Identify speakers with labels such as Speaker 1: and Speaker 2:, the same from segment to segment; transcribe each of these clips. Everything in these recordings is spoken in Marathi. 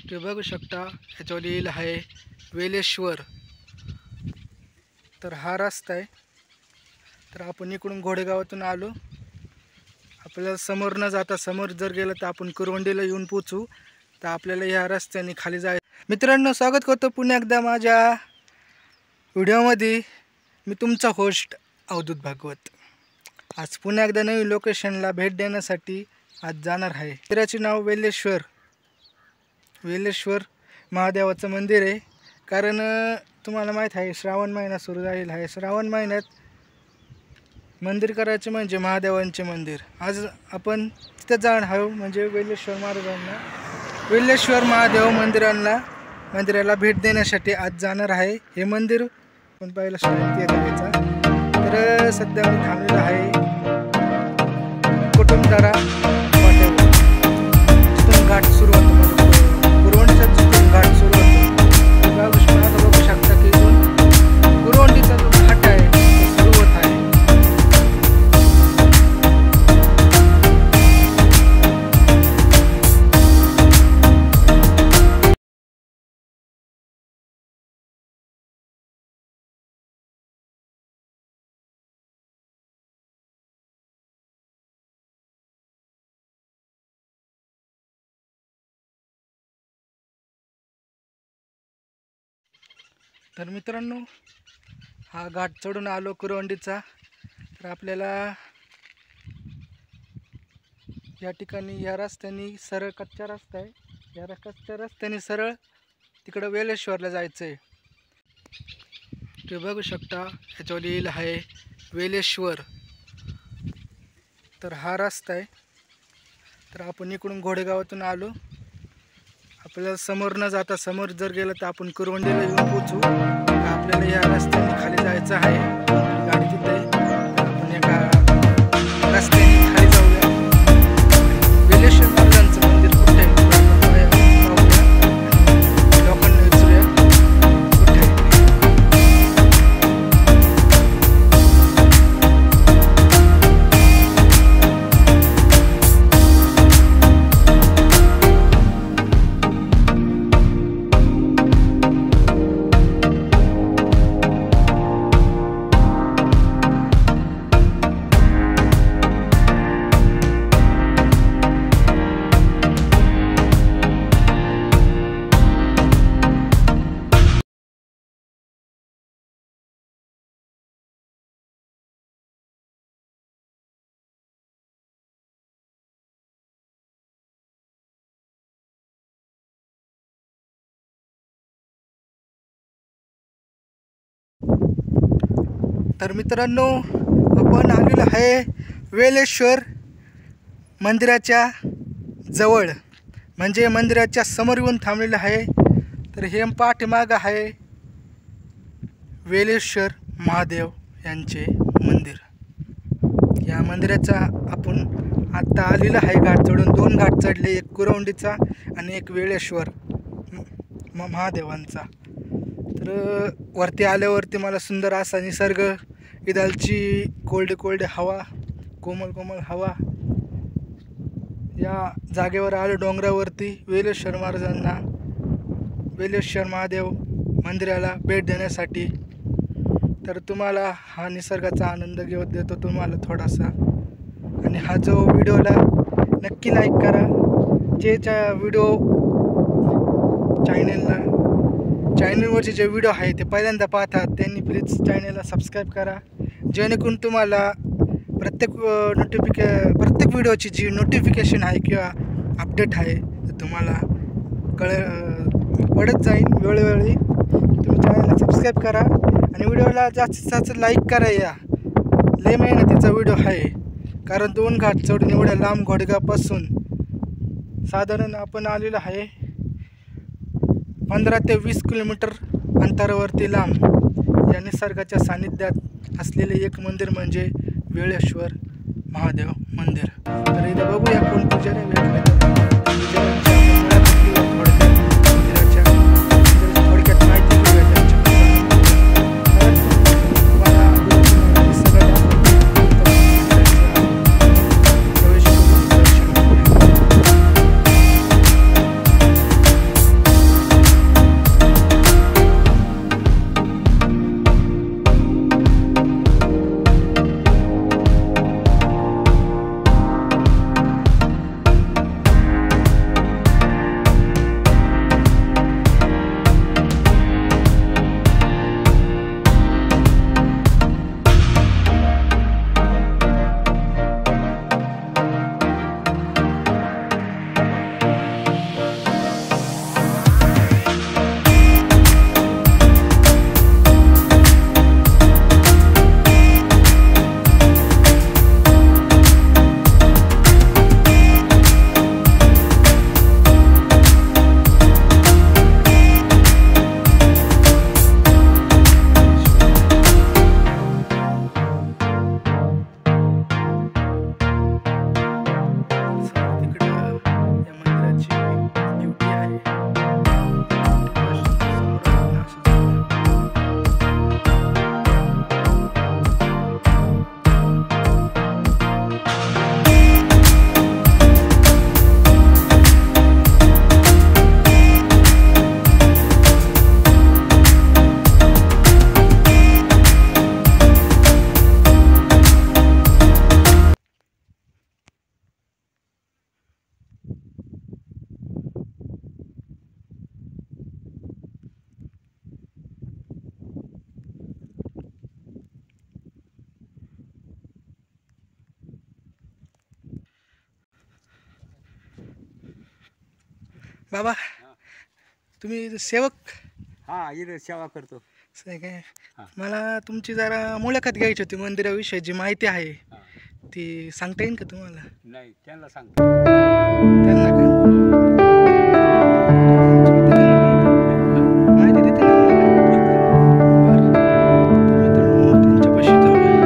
Speaker 1: ते बघू शकता याच्यावर लिहिलं आहे वेलेश्वर। तर हा रस्ता आहे। तर आपण इकडून घोडेगावातून आलो। आपल्याला समोर न जाता समोर जर गेलं तर आपण कुरवंडीला येऊन पोचू। तर आपल्याला या रस्त्याने खाली जायचं। मित्रांनो, स्वागत करतो पुन्हा एकदा माझ्या व्हिडिओमध्ये। मी तुमचा होस्ट अवधूत भागवत। आज पुन्हा एकदा नवीन लोकेशनला भेट देण्यासाठी आज जाणार आहे। मंदिराचे नाव वेलेश्वर महादेवाचं मंदिर आहे। कारण तुम्हाला माहीत आहे श्रावण महिना सुरू झालेला आहे। श्रावण महिन्यात मंदिर करायचे म्हणजे महादेवांचे मंदिर। आज आपण तिथे जाणार आहोत, म्हणजे वेलेश्वर महादेव मंदिराला भेट देण्यासाठी आज जाणार आहे। हे मंदिर पण पाहिलं शांती आहे। तर सध्या मी थांबलेलो आहे कुटुंबदारा वाटेवर। तिथून घाट सुरू होतो, कुरवंडीचा जिथून घाट सुरू होतो बघू शकता की कुरवंडीचा जो घाट आहे तो सुरू होत आहे। तर मित्रांनो, हा घाट चढून आलो कुरवंडीचा। तर आपल्याला या ठिकाणी या रस्त्याने सरळ कच्चा रस्ता आहे। या कच्च्या रस्त्याने सरळ तिकडं वेलेश्वरला जायचं आहे। ते बघू शकता याच्यावर लिहिलं आहे वेलेश्वर। तर हा रस्ता आहे। तर आपण इकडून घोडेगावातून आलो। आपल्याला समोर न जाता समोर जर गेलं तर आपण कुरवंडीला येऊन पोचू। तर आपल्याला या रस्त्याने खाली जायचं आहे। गाडी तिथे आपण एका रस्त्याने खाली जाऊया। वेलेश्वर महाराजांचं मंदिर कुठे आहे लोकांना विचारूया कुठे आहे। तर मित्रांनो, आपण आलेलो आहे वेलेश्वर मंदिराच्या जवळ, म्हणजे मंदिराच्या समोर येऊन थांबलेलं आहे। तर हे पाठीमागं आहे वेलेश्वर महादेव यांचे मंदिर। या मंदिराचा आपण आत्ता आलेलं आहे घाट चढून। 2 घाट चढले, एक कुरवंडीचा आणि एक वेलेश्वर महादेवांचा। तर वरती आल्यावरती मला सुंदर असा निसर्ग, इथलची कोल्ड हवा, कोमल हवा, या जागेवर आलो डोंगरावरती वेलेश्वर महादेव मंदिराला भेट देण्यासाठी। तर तुम्हाला हा निसर्गाचा आनंद घेऊन देतो तुम्हाला थोडासा। आणि हा जो व्हिडिओला नक्की लाईक करा। जे व्हिडिओ चॅनलवरचे जे व्हिडिओ आहे ते पहिल्यांदा पाहतात त्यांनी प्लीज चॅनलला सबस्क्राईब करा, जेणेकरून तुम्हाला प्रत्येक व्हिडिओची जी नोटिफिकेशन आहे किंवा अपडेट आहे ते तुम्हाला पडत जाईल वेळोवेळी। तुम्ही चॅनलला सबस्क्राईब करा आणि व्हिडिओला जास्तीत जास्त लाईक करा। या लय मेहनतीचा व्हिडिओ आहे, कारण 2 घाट चढून एवढ्या लांब घोडेगावपासून साधारण आपण आलेलो आहे 15 ते 20 किलोमीटर अंतरावरती लांब। या निसर्गाच्या सानिध्यात असलेले एक मंदिर म्हणजे वेलेश्वर महादेव मंदिर। तर इथं बघूया कोण पुजारी भेटले तर थोडक्यात माहिती घेऊया बाबा तुम्ही सेवक
Speaker 2: हा इथं सेवा करतो.
Speaker 1: असं आहे काय?
Speaker 2: हा.
Speaker 1: मला तुमची जरा मुलाखत घ्यायची होती. मंदिराविषयी जी माहिती आहे
Speaker 2: हा.
Speaker 1: ती सांगता येईल का तुम्हाला?
Speaker 2: नाही त्यांना सांग.
Speaker 1: त्यांना का माहिती देते ना बरं. मित्रांनो त्यांच्यापाशी जाऊया.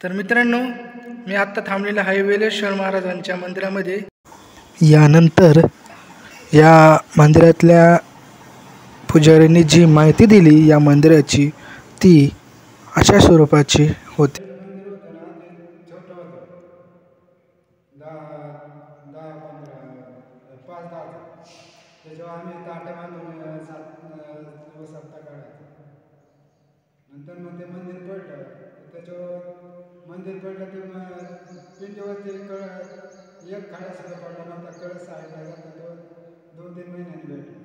Speaker 1: तर मित्रांनो मी आत्ता थांबलेलं आहे वेलेश्वर महाराजांच्या मंदिरामध्ये. यानंतर या मंदिरातल्या पुजाऱ्यांनी जी माहिती दिली या मंदिराची ती अशा स्वरूपाची होती. त्याच्यावर आम्ही ताटे बांधून 7 दिवस हप्ता काढायचा. नंतर मग ते मंदिर पडलं. त्याच्यावर मंदिर पडलं ते पिंडीवरती एक खाडा सुद्धा पडला नव्हता. कळस साईडला जाता तो 2-3 महिन्यांनी भेटला.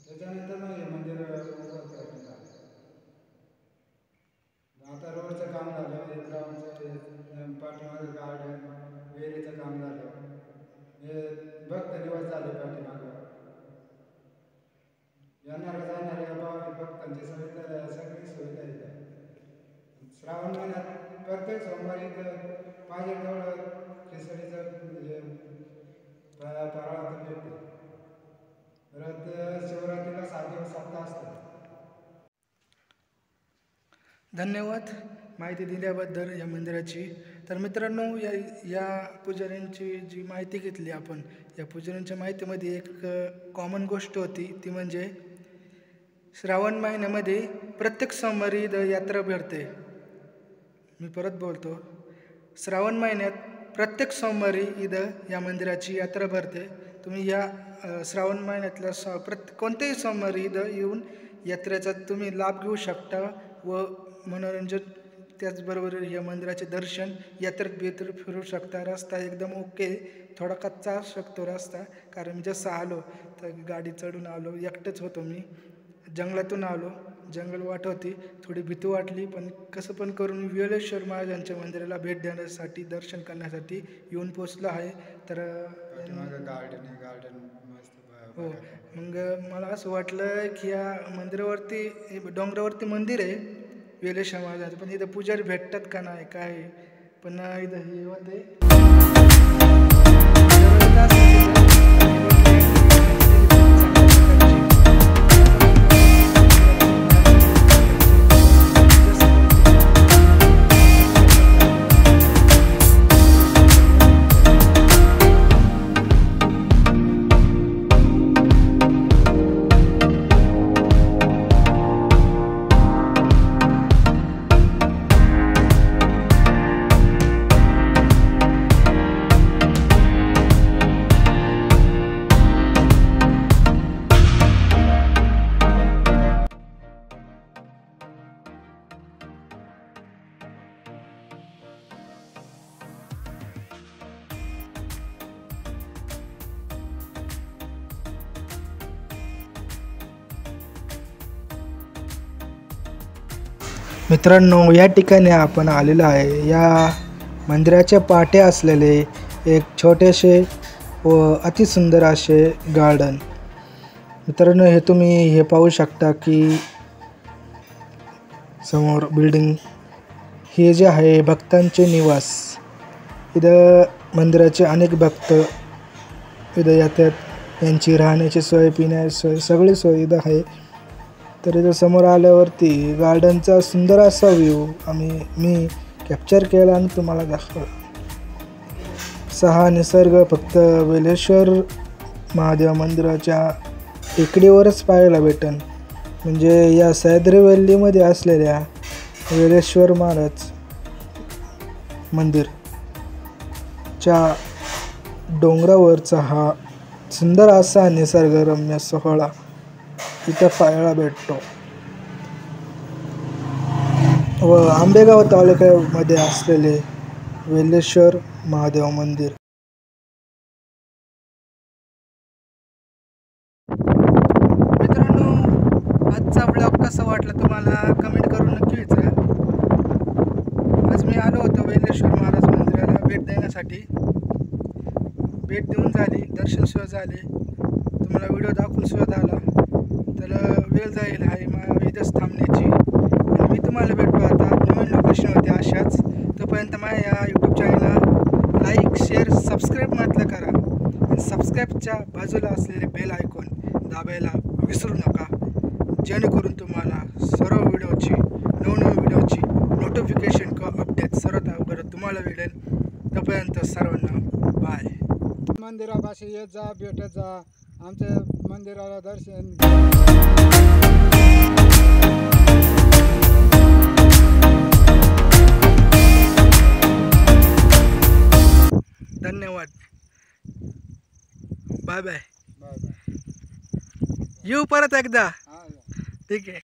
Speaker 1: त्याच्यानंतर मग हे मंदिर उभं करण्यात आलं. आता रोडचं काम झालं, ग्राउंडचं पाठीमागं गार्डन विहिरीचं काम झालं. हे भक्त निवास झाले पाठीमागं. येणाऱ्या जाणाऱ्या भाविक भक्तांची सगळी सुविधा आहे. श्रावण महिन्यात प्रत्येक सोमवारी पाहिजे तेवढं खिचडीचं फराळाचं भेटते. परत शिवरात्रीला 7 दिवस सप्ताह असतो. धन्यवाद माहिती दिल्याबद्दल या मंदिराची. तर मित्रांनो या पुजाऱ्यांची जी माहिती घेतली आपण, या पुजाऱ्यांच्या माहितीमध्ये एक कॉमन गोष्ट होती ती म्हणजे श्रावण महिन्यामध्ये प्रत्येक सोमवारी यात्रा भरते. मी परत बोलतो, श्रावण महिन्यात प्रत्येक सोमवारी इथं या मंदिराची यात्रा भरते. तुम्ही या श्रावण महिन्यातल्या कोणत्याही सोमवारी इथं येऊन यात्रेचा तुम्ही लाभ घेऊ शकता व मनोरंजन त्याचबरोबर या मंदिराचे दर्शन यात्रेत फिरू शकता. रस्ता एकदम ओके, थोडा कच्चा असू शकतो रस्ता, कारण मी जसं आलो तर गाडी चढून आलो, एकटंच होतो मी, जंगलातून आलो, जंगल वाट होती, थोडी भीती वाटली, पण कसं पण करून वेलेश्वर महाराजांच्या मंदिराला भेट देण्यासाठी दर्शन करण्यासाठी येऊन पोचलो आहे. तर गार्डन हो, मग मला असं वाटलं की या मंदिरावरती डोंगरावरती मंदिर आहे वेलेश्वर महाराजांचं, पण इथं पुजारी भेटतात का नाही काय, पण इथं हे होते मित्रांनो, या ठिकाणी आपण आलेलो आहे. या मंदिराचे पाटे असलेले एक छोटेसे व अतिसुंदर असे गार्डन. मित्रांनो, हे तुम्ही हे पाहू शकता की समोर बिल्डिंग हे जे आहे भक्तांचे निवास. इथं मंदिराचे अनेक भक्त इथं येतात. यांची राहण्याची सोय, पिण्याची सोय, सगळी सोय इथं आहे. तर इथं समोर आल्यावरती गार्डनचा सुंदर असा व्ह्यू मी कॅप्चर केला आणि तुम्हाला दाखवला. हा निसर्ग फक्त वेलेश्वर महादेव मंदिराच्या टेकडीवरच पाहायला भेटेल. म्हणजे या सह्याद्री वल्लीमध्ये असलेल्या वेलेश्वर महाराज मंदिरच्या डोंगरावरचा हा सुंदर असा निसर्गरम्य सोहळा इथं पाहायला भेटतो. व आंबेगाव तालुक्यामध्ये असलेले वेलेश्वर महादेव मंदिर. मित्रांनो, आजचा ब्लॉग कसा वाटला तुम्हाला कमेंट करून नक्की विचारा. आज मी आलो होतो वेलेश्वर महाराज मंदिराला भेट देण्यासाठी. भेट देऊन झाली, दर्शन सुद्धा झाले, तुम्हाला व्हिडिओ दाखवून सुद्धा आला. तर वेळ जाईल आहे इथंच थांबण्याची. आणि मी तुम्हाला भेटतो आता नवीन लोकेशनवरती अशाच. तोपर्यंत माझ्या या यूट्यूब चॅनलला लाईक, शेअर, सबस्क्राईब मात्र करा. आणि सबस्क्राईबच्या बाजूला असलेले बेल आयकॉन दाबायला विसरू नका, जेणेकरून तुम्हाला सर्व व्हिडिओची नवनवीन व्हिडिओची नोटिफिकेशन किंवा अपडेट सर्वात अगोदर तुम्हाला मिळेल. तोपर्यंत सर्वांना बाय.
Speaker 3: मंदिरापाशी येत जा, भेटत जा, आमच्या मंदिराला दर्शन.
Speaker 1: धन्यवाद. Bye bye.
Speaker 3: Bye bye.
Speaker 1: येऊ परत एकदा.
Speaker 3: हां.
Speaker 1: ठीक आहे.